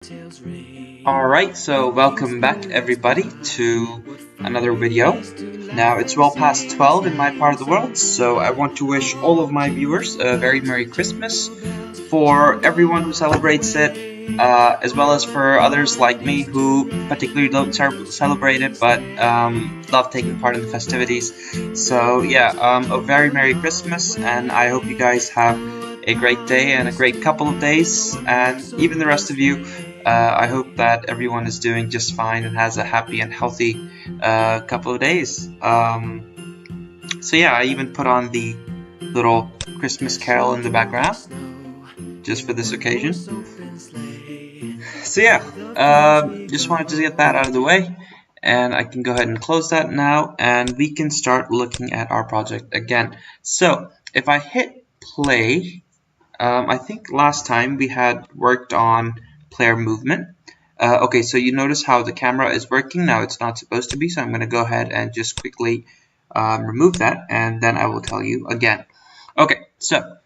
Alright, so welcome back everybody to another video. Now it's well past 12 in my part of the world, so I want to wish all of my viewers a very Merry Christmas. For everyone who celebrates it, as well as for others like me who particularly don't celebrate it but love taking part in the festivities. So yeah, a very Merry Christmas, and I hope you guys have a great day and a great couple of days, and even the rest of you. I hope that everyone is doing just fine and has a happy and healthy couple of days. So yeah, I even put on the little Christmas carol in the background just for this occasion. So yeah, just wanted to get that out of the way, and I can go ahead and close that now, and we can start looking at our project again. So if I hit play, I think last time we had worked on player movement. Okay, so you notice how the camera is working now. It's not supposed to be, so I'm going to go ahead and just quickly remove that, and then I will tell you again. Okay, so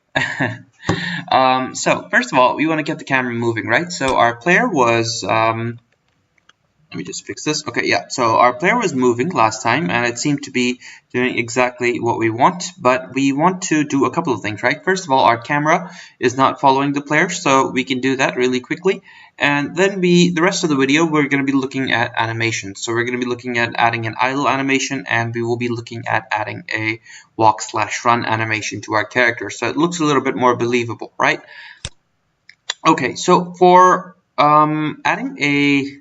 so first of all, we want to get the camera moving, right? So our player was let me just fix this. Okay, yeah, so our player was moving last time, and it seemed to be doing exactly what we want, but we want to do a couple of things, right? First of all, our camera is not following the player, so we can do that really quickly. And then the rest of the video, we're going to be looking at animation. So we're going to be looking at adding an idle animation, and we will be looking at adding a walk/run animation to our character, so it looks a little bit more believable, right? Okay, so for adding a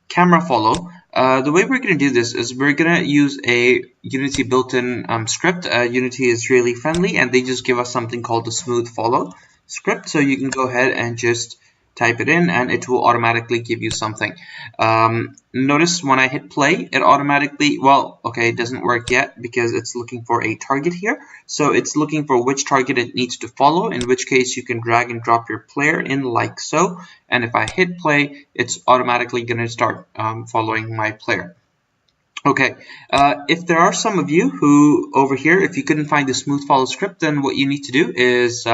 camera follow, the way we're going to do this is we're going to use a Unity built-in script. Unity is really friendly, and they just give us something called the smooth follow script. So you can go ahead and just type it in, and it will automatically give you something. Notice when I hit play, it automatically, well, okay, it doesn't work yet because it's looking for a target here. So it's looking for which target it needs to follow, in which case you can drag and drop your player in like so. And if I hit play, it's automatically going to start following my player. Okay, if there are some of you who over here, if you couldn't find the smooth follow script, then what you need to do is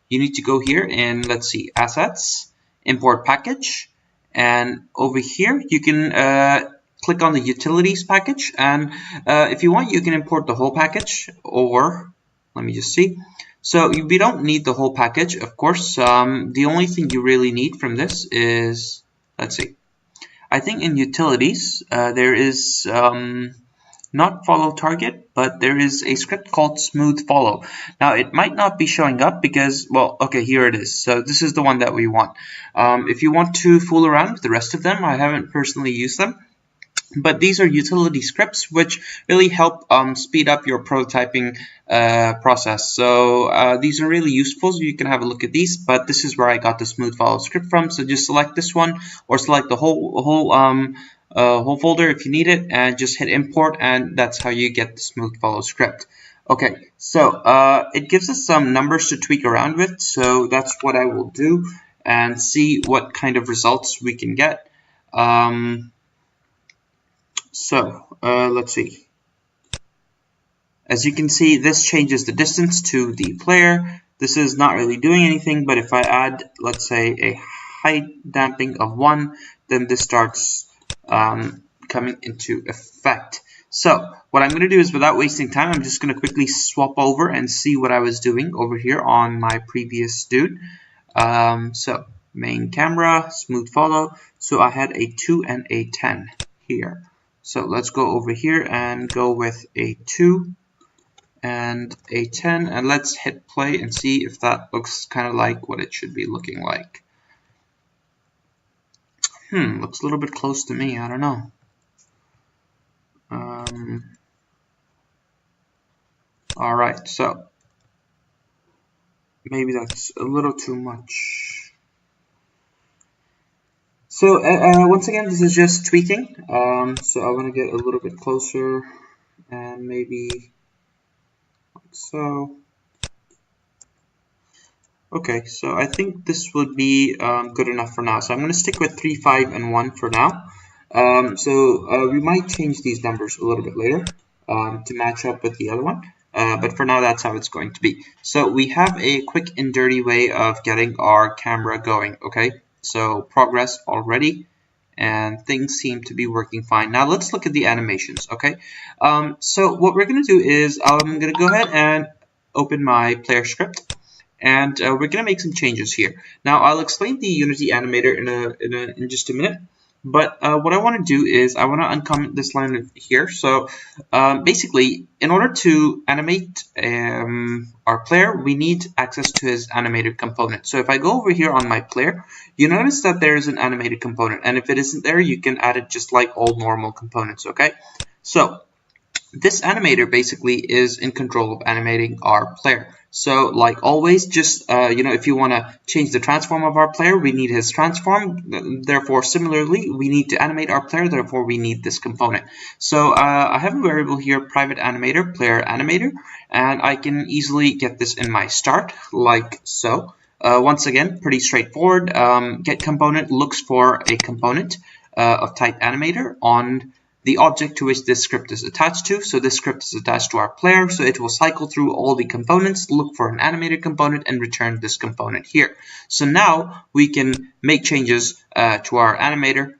you need to go here in, let's see, assets, import package, and over here you can click on the utilities package, and if you want you can import the whole package, or let me just see. So we don't need the whole package, of course. The only thing you really need from this is, let's see, I think in utilities there is not follow target, but there is a script called smooth follow. Now it might not be showing up because, well, okay, here it is. So this is the one that we want. If you want to fool around with the rest of them, I haven't personally used them, but these are utility scripts which really help speed up your prototyping process. So these are really useful, so you can have a look at these, but this is where I got the smooth follow script from. So just select this one, or select the whole folder if you need it, and just hit import, and that's how you get the smooth follow script. Okay, so it gives us some numbers to tweak around with, so that's what I will do and see what kind of results we can get. Let's see. As you can see, this changes the distance to the player. This is not really doing anything, but if I add, let's say, a height damping of 1, then this starts coming into effect. So what I'm going to do is, without wasting time, I'm just going to quickly swap over and see what I was doing over here on my previous dude. So main camera, smooth follow. So I had a 2 and a 10 here. So let's go over here and go with a 2 and a 10, and let's hit play and see if that looks kind of like what it should be looking like. Looks a little bit close to me, I don't know. Alright, so maybe that's a little too much. So once again, this is just tweaking. So I want to get a little bit closer, and maybe like so. Okay, so I think this would be good enough for now. So I'm going to stick with 3, 5, and 1 for now. We might change these numbers a little bit later to match up with the other one. But for now, that's how it's going to be. So we have a quick and dirty way of getting our camera going, okay? so progress already, and things seem to be working fine. Now let's look at the animations, okay? So what we're going to do is I'm going to go ahead and open my player script, and we're going to make some changes here. Now I'll explain the Unity animator in just a minute. But what I want to do is I want to uncomment this line here. So basically, in order to animate our player, we need access to his animated component. So if I go over here on my player, you notice that there is an animated component. And if it isn't there, you can add it just like all normal components, okay? So this animator basically is in control of animating our player. So like always, just if you want to change the transform of our player, we need his transform. Therefore, similarly, we need to animate our player. Therefore, we need this component. So I have a variable here, private animator, player animator, and I can easily get this in my start like so. Once again, pretty straightforward. Get component looks for a component of type animator on the object to which this script is attached to. So this script is attached to our player, so it will cycle through all the components, look for an animated component, and return this component here. So now we can make changes to our animator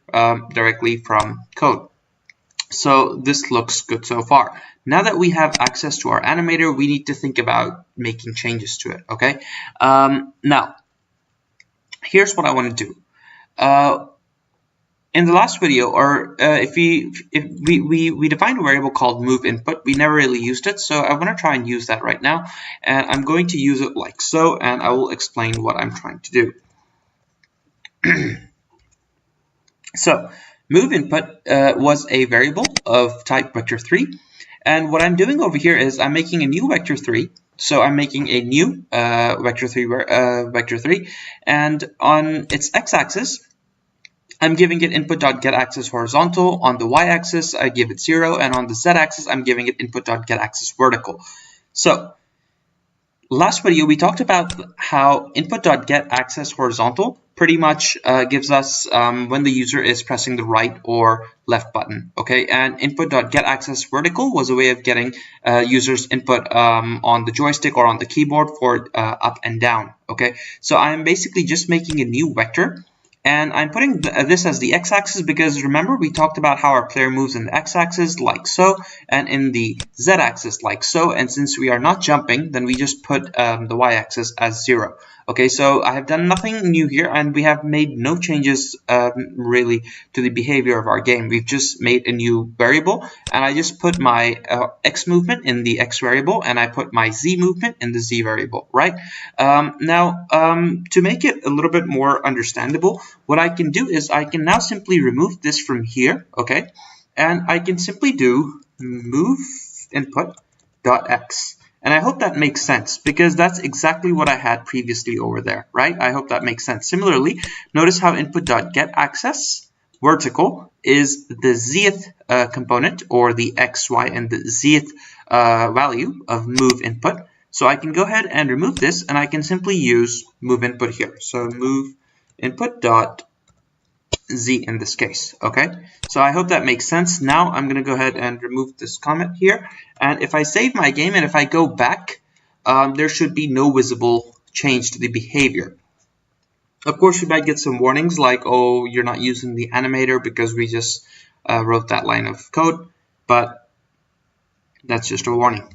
directly from code. So this looks good so far. Now that we have access to our animator, we need to think about making changes to it, okay? Now, here's what I want to do. In the last video, or if we defined a variable called move input, we never really used it, so I want to try and use that right now, and I'm going to use it like so, and I will explain what I'm trying to do. So move input was a variable of type vector3, and what I'm doing over here is I'm making a new vector3. So I'm making a new vector3, and on its x-axis, I'm giving it input.getAxis horizontal. On the y-axis, I give it 0, and on the z-axis, I'm giving it input.getAxis vertical. So, last video, we talked about how input.getAxis horizontal pretty much gives us when the user is pressing the right or left button, okay? And input.getAxis vertical was a way of getting users' input on the joystick or on the keyboard for up and down, okay? So I'm basically just making a new vector. And I'm putting this as the x-axis because remember we talked about how our player moves in the x-axis like so and in the z-axis like so, and since we are not jumping, then we just put the y-axis as 0. Okay, so I have done nothing new here, and we have made no changes really to the behavior of our game. We've just made a new variable, and I just put my x movement in the x variable, and I put my z movement in the z variable, right? Now, to make it a little bit more understandable, what I can do is I can now simply remove this from here, okay? And I can simply do move input.x. And I hope that makes sense because that's exactly what I had previously over there, right? I hope that makes sense. Similarly, notice how input.getAxis vertical is the zth component, or the x, y, and the zth value of move input. So I can go ahead and remove this, and I can simply use move input here. So move input dot z in this case, okay? So I hope that makes sense. Now I'm going to go ahead and remove this comment here, and if I save my game and if I go back, there should be no visible change to the behavior. Of course, you might get some warnings like, oh, you're not using the animator because we just wrote that line of code, but that's just a warning.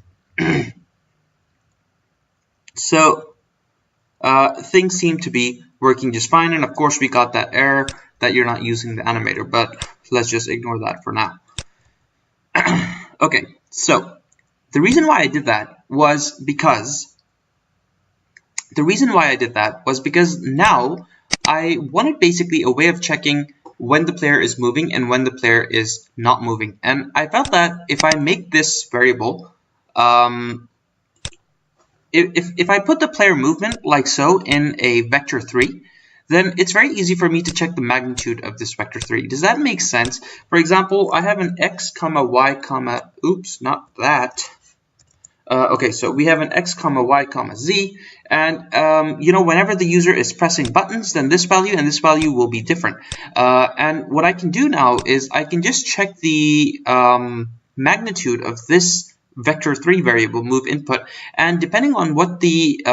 So things seem to be working just fine, and of course we got that error that you're not using the animator, but let's just ignore that for now. Okay, so the reason why I did that was because now I wanted basically a way of checking when the player is moving and when the player is not moving, and I felt that if I make this variable, if I put the player movement like so in a vector3, then it's very easy for me to check the magnitude of this vector3. Does that make sense? For example, I have an x, y, oops, not that. Okay, so we have an x, y, z, and whenever the user is pressing buttons, then this value and this value will be different. And what I can do now is I can just check the magnitude of this vector3 variable move input, and depending on what the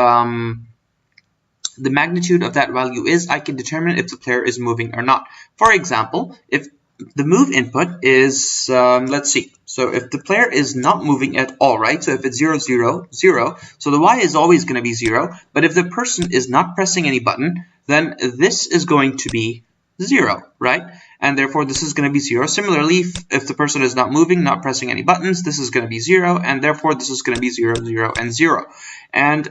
the magnitude of that value is, I can determine if the player is moving or not. For example, if the move input is, let's see, so if the player is not moving at all, right? So if it's 0, 0, 0, so the Y is always going to be 0, but if the person is not pressing any button, then this is going to be 0, right? And therefore this is going to be 0. Similarly, if the person is not moving, not pressing any buttons, this is going to be 0, and therefore this is going to be 0, 0, and 0. And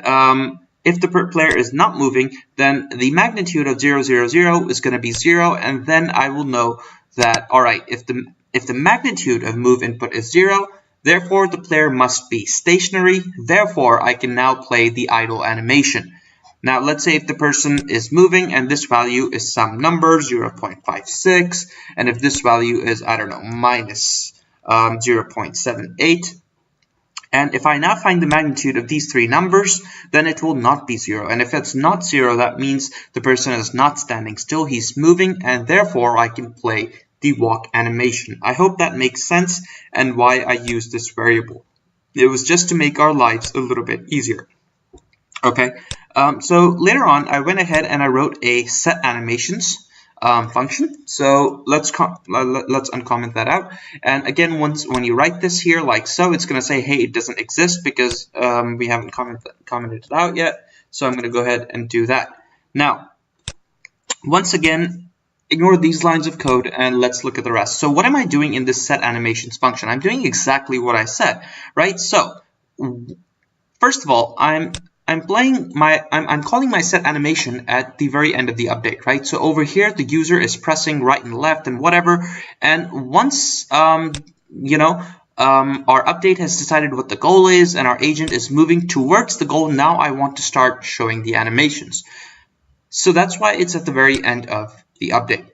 if the player is not moving, then the magnitude of 0, 0, 0 is going to be 0, and then I will know that, all right, if the magnitude of move input is 0, therefore the player must be stationary, therefore I can now play the idle animation. Now let's say if the person is moving and this value is some number, 0.56, and if this value is, I don't know, minus 0.78, and if I now find the magnitude of these three numbers, then it will not be 0. And if it's not 0, that means the person is not standing still, he's moving, and therefore I can play the walk animation. I hope that makes sense and why I use this variable. It was just to make our lives a little bit easier. Okay, so later on I went ahead and I wrote a set animations function. So let's uncomment that out. And again, when you write this here like so, it's going to say, hey, it doesn't exist because we haven't commented it out yet. So I'm going to go ahead and do that. Now, once again, ignore these lines of code and let's look at the rest. So what am I doing in this set animations function? I'm doing exactly what I said, right? So first of all, I'm calling my set animation at the very end of the update, right? So over here, the user is pressing right and left and whatever. And once, our update has decided what the goal is and our agent is moving towards the goal, now I want to start showing the animations. So that's why it's at the very end of the update.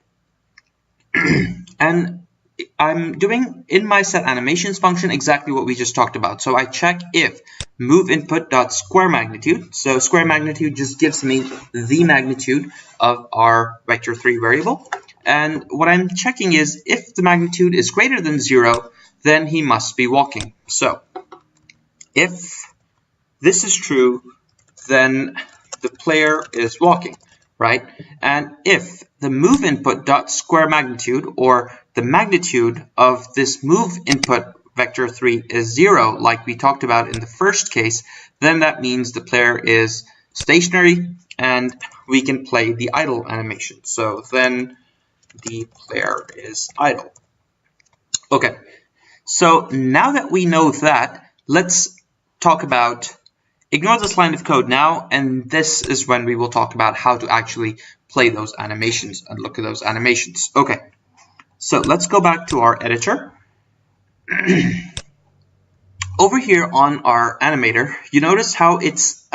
And I'm doing in my set animations function exactly what we just talked about. So I check if move input dot square magnitude. So square magnitude just gives me the magnitude of our vector3 variable. And what I'm checking is if the magnitude is greater than 0, then he must be walking. So if this is true, then the player is walking, right? And if the move input dot square magnitude, or the magnitude of this move input vector3 is 0, like we talked about in the first case, then that means the player is stationary and we can play the idle animation. So then the player is idle. Okay, so now that we know that, let's talk about, ignore this line of code now, and this is when we will talk about how to actually play those animations and look at those animations. Okay. So let's go back to our editor. Over here on our animator, you notice how it's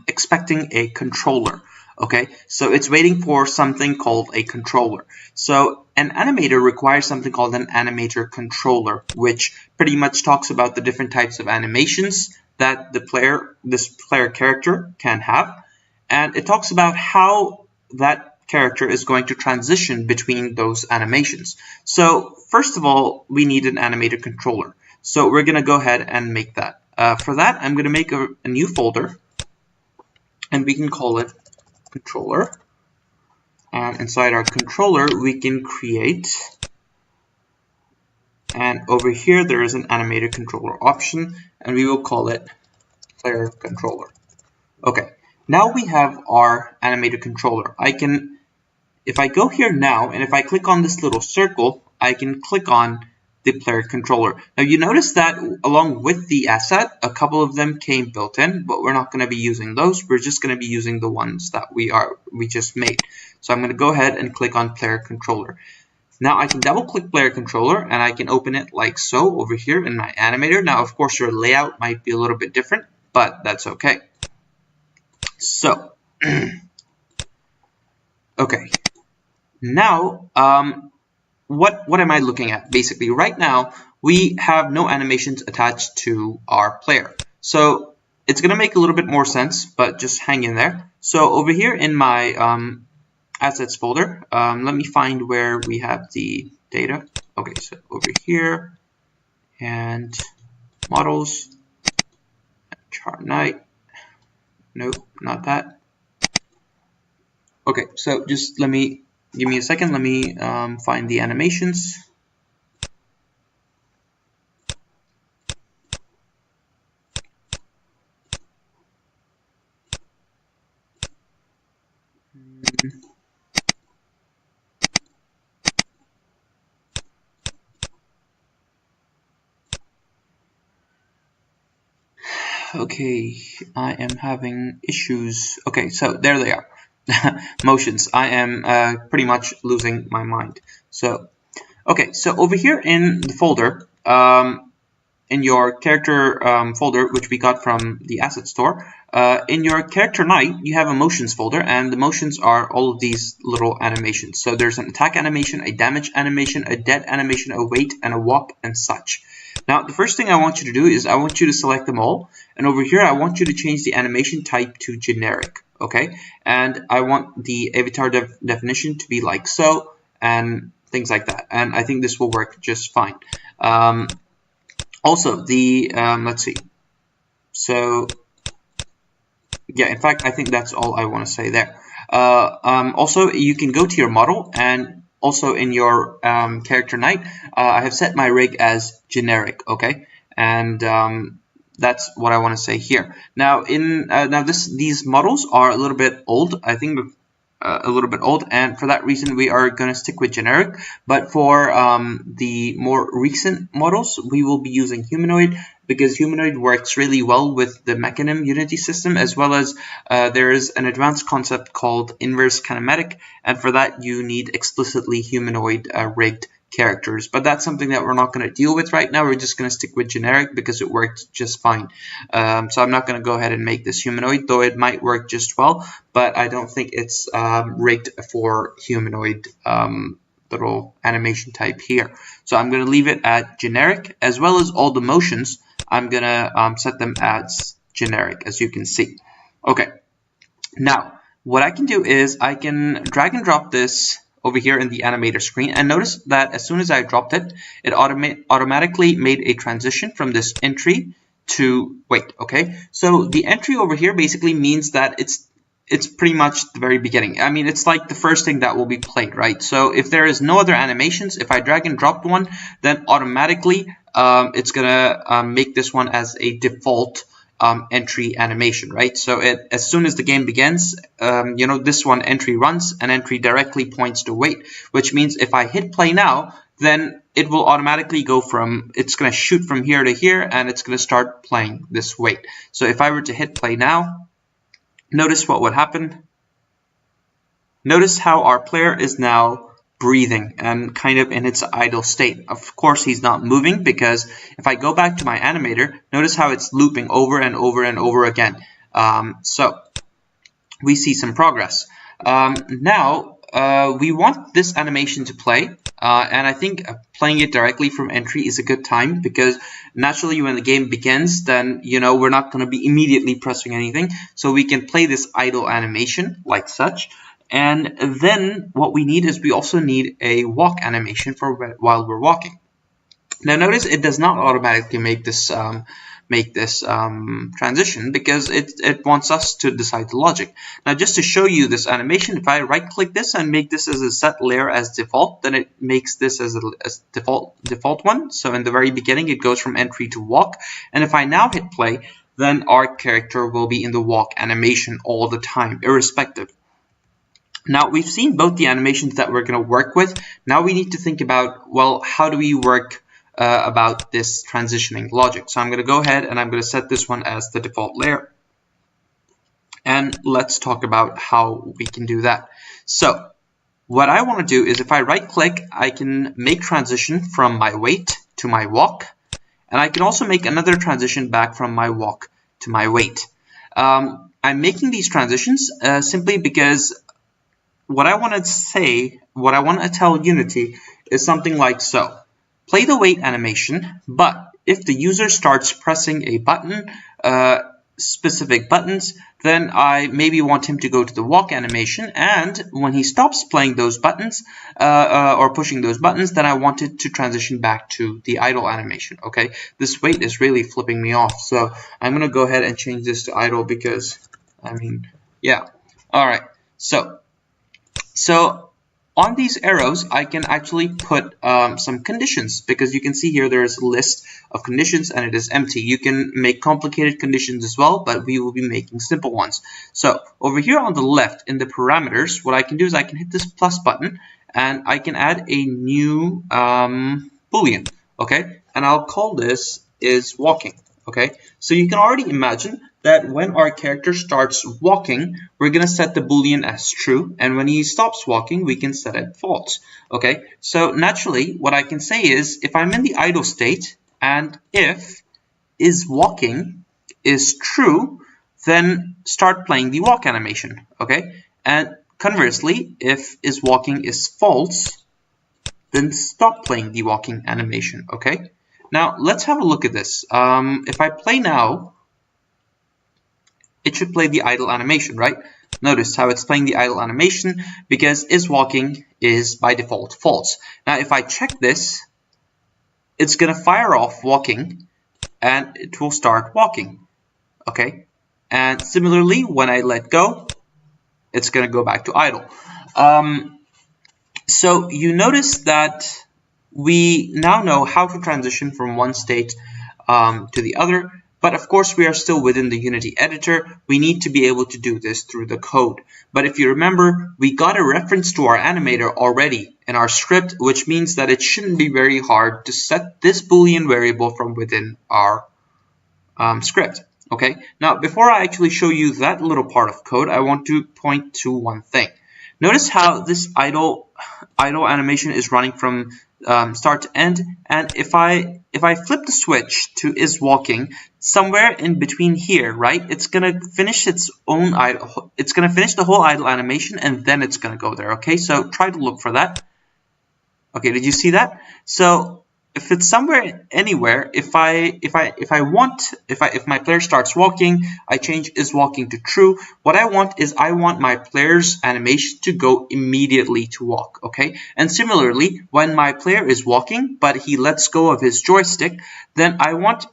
expecting a controller. Okay, so it's waiting for something called a controller. So an animator requires something called an animator controller, which pretty much talks about the different types of animations that this player character can have, and it talks about how that character is going to transition between those animations. So first of all, we need an animator controller. So we're going to go ahead and make that. For that, I'm going to make a new folder, and we can call it controller. And inside our controller, we can create, and over here there is an animator controller option, and we will call it player controller. Okay, now we have our animator controller. If I go here now, and if I click on this little circle, I can click on the player controller. Now you notice that along with the asset, a couple of them came built in, but we're not going to be using those. We're just going to be using the ones that we just made. So I'm going to go ahead and click on player controller. Now I can double click player controller and I can open it like so over here in my animator. Now of course your layout might be a little bit different, but that's okay. So okay. Now, what am I looking at? Basically, right now, we have no animations attached to our player. So it's going to make a little bit more sense, but just hang in there. So over here in my assets folder, let me find where we have the data. Okay, so over here, and models, chart night. Nope, not that. Okay, so just give me a second. Let me find the animations. Okay, I am having issues. Okay, so there they are. Motions. I am pretty much losing my mind. So, okay, so over here in the folder, in your character folder, which we got from the asset store, in your character night, you have a motions folder, and the motions are all of these little animations. So there's an attack animation, a damage animation, a dead animation, a wait, and a walk, and such. Now, the first thing I want you to do is I want you to select them all, and over here I want you to change the animation type to generic, okay? And I want the avatar definition to be like so, and things like that. And I think this will work just fine. Also, let's see. So, yeah, in fact, I think that's all I want to say there. Also, you can go to your model, and also in your character night, I have set my rig as generic, okay? And that's what I want to say here. Now, these models are a little bit old. I think a little bit old, and for that reason we are going to stick with generic. But for the more recent models, we will be using humanoid, because humanoid works really well with the Mechanim Unity system, as well as there is an advanced concept called inverse kinematic, and for that you need explicitly humanoid rigged characters. But that's something that we're not going to deal with right now. We're just going to stick with generic because it worked just fine. So I'm not going to go ahead and make this humanoid, though it might work just well, but I don't think it's rigged for humanoid little animation type here. So I'm going to leave it at generic, as well as all the motions. I'm going to set them as generic, as you can see. Okay, now what I can do is I can drag and drop this over here in the animator screen, and notice that as soon as I dropped it, it automatically made a transition from this entry to wait. Okay, so the entry over here basically means that it's pretty much the very beginning. I mean, it's like the first thing that will be played, right? So if there is no other animations, if I drag and drop one, then automatically it's gonna make this one as a default entry animation, right? So as soon as the game begins, you know, this one entry runs, and entry directly points to wait, which means if I hit play now, then it will automatically go from, it's going to shoot from here to here, and it's going to start playing this wait. So if I were to hit play now, notice what would happen. Notice how our player is now breathing and kind of in its idle state. Of course, he's not moving, because if I go back to my animator, notice how it's looping over and over and over again. So we see some progress. Now we want this animation to play, and I think playing it directly from entry is a good time, because naturally when the game begins, then you know we're not going to be immediately pressing anything, so we can play this idle animation like such. And then what we need is we also need a walk animation for while we're walking. Now notice it does not automatically make this transition, because it wants us to decide the logic. Now just to show you this animation, if I right click this and make this as a set layer as default, then it makes this as a default one. So in the very beginning it goes from entry to walk, and if I now hit play, then our character will be in the walk animation all the time, irrespective. Now we've seen both the animations that we're going to work with. Now we need to think about, well, how do we work about this transitioning logic? So I'm going to go ahead and I'm going to set this one as the default layer. And let's talk about how we can do that. So what I want to do is if I right click, I can make transition from my wait to my walk. And I can also make another transition back from my walk to my wait. I'm making these transitions simply because what I want to say, what I want to tell Unity is something like so. Play the wait animation, but if the user starts pressing a button, specific buttons, then I maybe want him to go to the walk animation, and when he stops playing those buttons or pushing those buttons, then I want it to transition back to the idle animation. Okay, this wait is really flipping me off, so I'm going to go ahead and change this to idle because, I mean, yeah. All right, so So on these arrows, I can actually put some conditions, because you can see here there is a list of conditions and it is empty. You can make complicated conditions as well, but we will be making simple ones. So over here on the left in the parameters, what I can do is I can hit this plus button and I can add a new boolean, okay? And I'll call this is walking, okay? So you can already imagine that when our character starts walking, we're going to set the boolean as true, and when he stops walking, we can set it false. Okay, so naturally what I can say is if I'm in the idle state and if is walking is true, then start playing the walk animation. Okay, and conversely, if is walking is false, then stop playing the walking animation. Okay, now let's have a look at this. If I play now, it should play the idle animation, right? Notice how it's playing the idle animation because is walking is by default false. Now if I check this, it's going to fire off walking and it will start walking. Okay, and similarly when I let go, it's going to go back to idle. So you notice that we now know how to transition from one state to the other. But of course, we are still within the Unity editor. We need to be able to do this through the code. But if you remember, we got a reference to our animator already in our script, which means that it shouldn't be very hard to set this Boolean variable from within our script. Okay, now before I actually show you that little part of code, I want to point to one thing. Notice how this idle animation is running from start to end, and if I flip the switch to is walking, somewhere in between here, right, it's gonna finish its own idle. It's gonna finish the whole idle animation, and then it's gonna go there. Okay, so try to look for that. Okay, did you see that? So if it's somewhere anywhere, if my player starts walking, I change is walking to true. What I want is I want my player's animation to go immediately to walk, okay? And similarly, when my player is walking, but he lets go of his joystick, then I want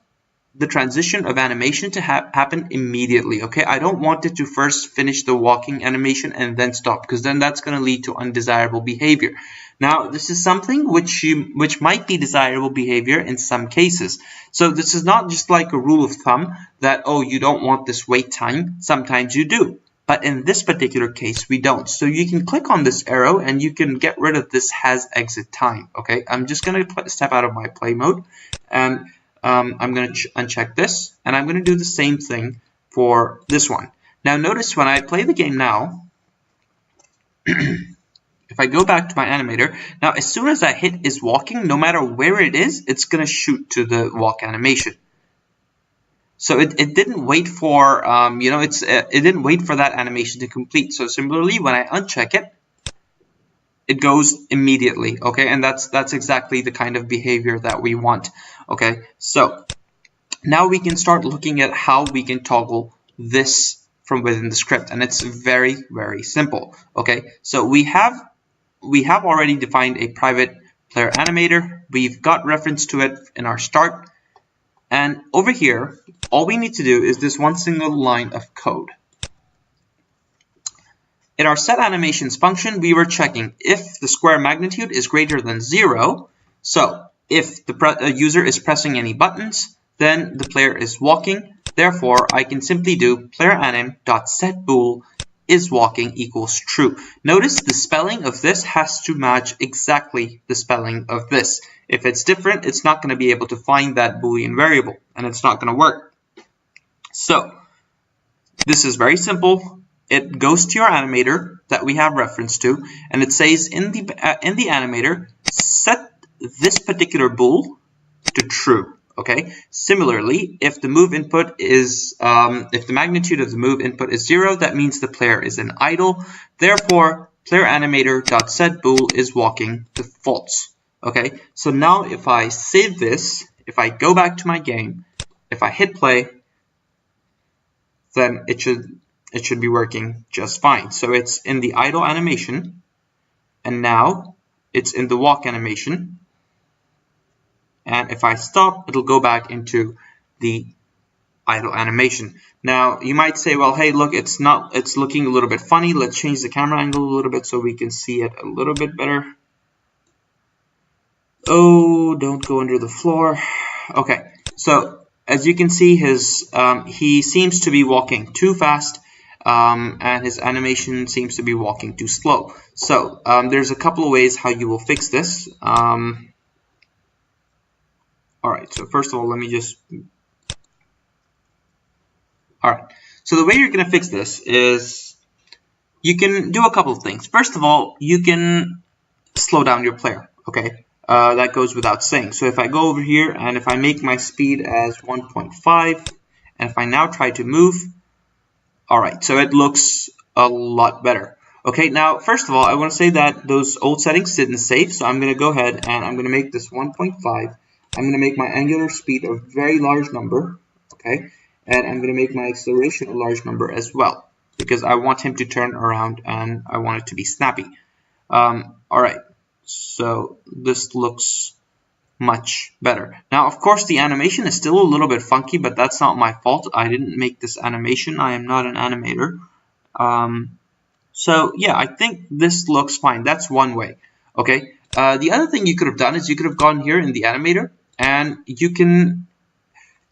the transition of animation to happen immediately, okay? I don't want it to first finish the walking animation and then stop, because then that's going to lead to undesirable behavior. Now, this is something which might be desirable behavior in some cases. So this is not just like a rule of thumb that, oh, you don't want this wait time. Sometimes you do. But in this particular case, we don't. So you can click on this arrow and you can get rid of this has exit time, okay? I'm just going to step out of my play mode, and I'm going to uncheck this, and I'm going to do the same thing for this one. Now notice when I play the game now, if I go back to my animator, now as soon as I hit is walking, no matter where it is, it's going to shoot to the walk animation. So it didn't wait for, it didn't wait for that animation to complete. So similarly, when I uncheck it, it goes immediately, okay? And that's exactly the kind of behavior that we want, okay? So now we can start looking at how we can toggle this from within the script, and it's very, very simple, okay? So we have already defined a private player animator. We've got reference to it in our start, and over here, all we need to do is this one single line of code. In our set animations function, we were checking if the square magnitude is greater than 0. So if the user is pressing any buttons, then the player is walking. Therefore, I can simply do playerAnim.setBool is walking equals true. Notice the spelling of this has to match exactly the spelling of this. If it's different, it's not going to be able to find that Boolean variable, and it's not going to work. So this is very simple. It goes to your animator that we have reference to, and it says in the animator, set this particular bool to true. Okay. Similarly, if the move input is if the magnitude of the move input is 0, that means the player is in idle. Therefore, playerAnimator.setBool is walking to false. Okay. So now if I save this, if I go back to my game, if I hit play, then it should be working just fine. So it's in the idle animation, and now it's in the walk animation. And if I stop, it'll go back into the idle animation. Now you might say, well, hey, look, it's looking a little bit funny. Let's change the camera angle a little bit so we can see it a little bit better. Oh, don't go under the floor. Okay, so as you can see, he seems to be walking too fast, and his animation seems to be walking too slow. So there's a couple of ways how you will fix this. Alright, so first of all, let me just... Alright, so the way you're going to fix this is you can do a couple of things. First of all, you can slow down your player, okay? That goes without saying. So if I go over here and if I make my speed as 1.5, and if I now try to move, alright, so it looks a lot better. Okay, now first of all, I want to say that those old settings didn't save, so I'm going to go ahead and I'm going to make this 1.5. I'm going to make my angular speed a very large number, okay, and I'm going to make my acceleration a large number as well, because I want him to turn around and I want it to be snappy. Alright, so this looks much better. Now, of course, the animation is still a little bit funky, but that's not my fault. I didn't make this animation. I am not an animator. So, yeah, I think this looks fine. That's one way, okay? The other thing you could have done is you could have gone here in the animator, and you can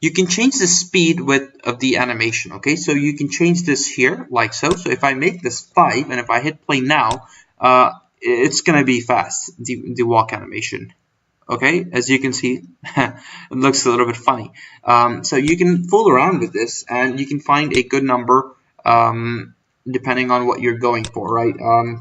change the speed of the animation, okay? So you can change this here, like so. So if I make this 5, and if I hit play now, it's going to be fast, the walk animation, okay? As you can see, it looks a little bit funny. So you can fool around with this, and you can find a good number, depending on what you're going for, right?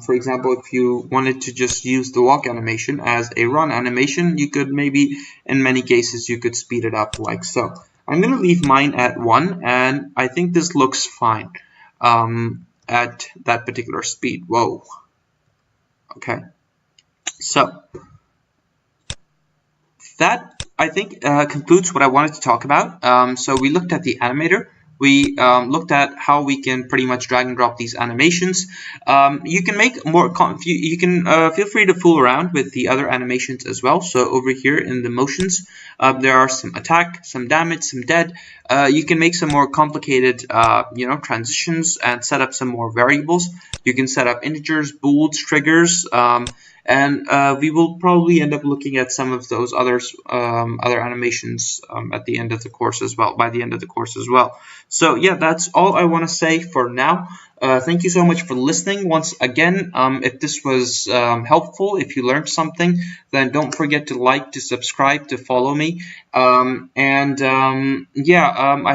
For example, if you wanted to just use the walk animation as a run animation, you could maybe, in many cases, you could speed it up like so. I'm going to leave mine at 1, and I think this looks fine at that particular speed. Whoa. Okay. So that, I think, concludes what I wanted to talk about. So we looked at the animator. We looked at how we can pretty much drag and drop these animations. You can make more. You can feel free to fool around with the other animations as well. So over here in the motions, there are some attack, some damage, some dead. You can make some more complicated, transitions and set up some more variables. You can set up integers, booleans, triggers. And we will probably end up looking at some of those other animations at the end of the course as well, by the end of the course as well. So yeah, that's all I want to say for now. Thank you so much for listening. Once again, if this was helpful, if you learned something, then don't forget to like, to subscribe, to follow me. I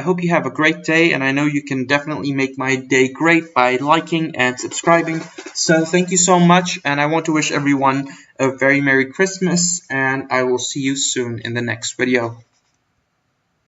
hope you have a great day, and I know you can definitely make my day great by liking and subscribing. So thank you so much, and I want to wish everyone a very Merry Christmas, and I will see you soon in the next video.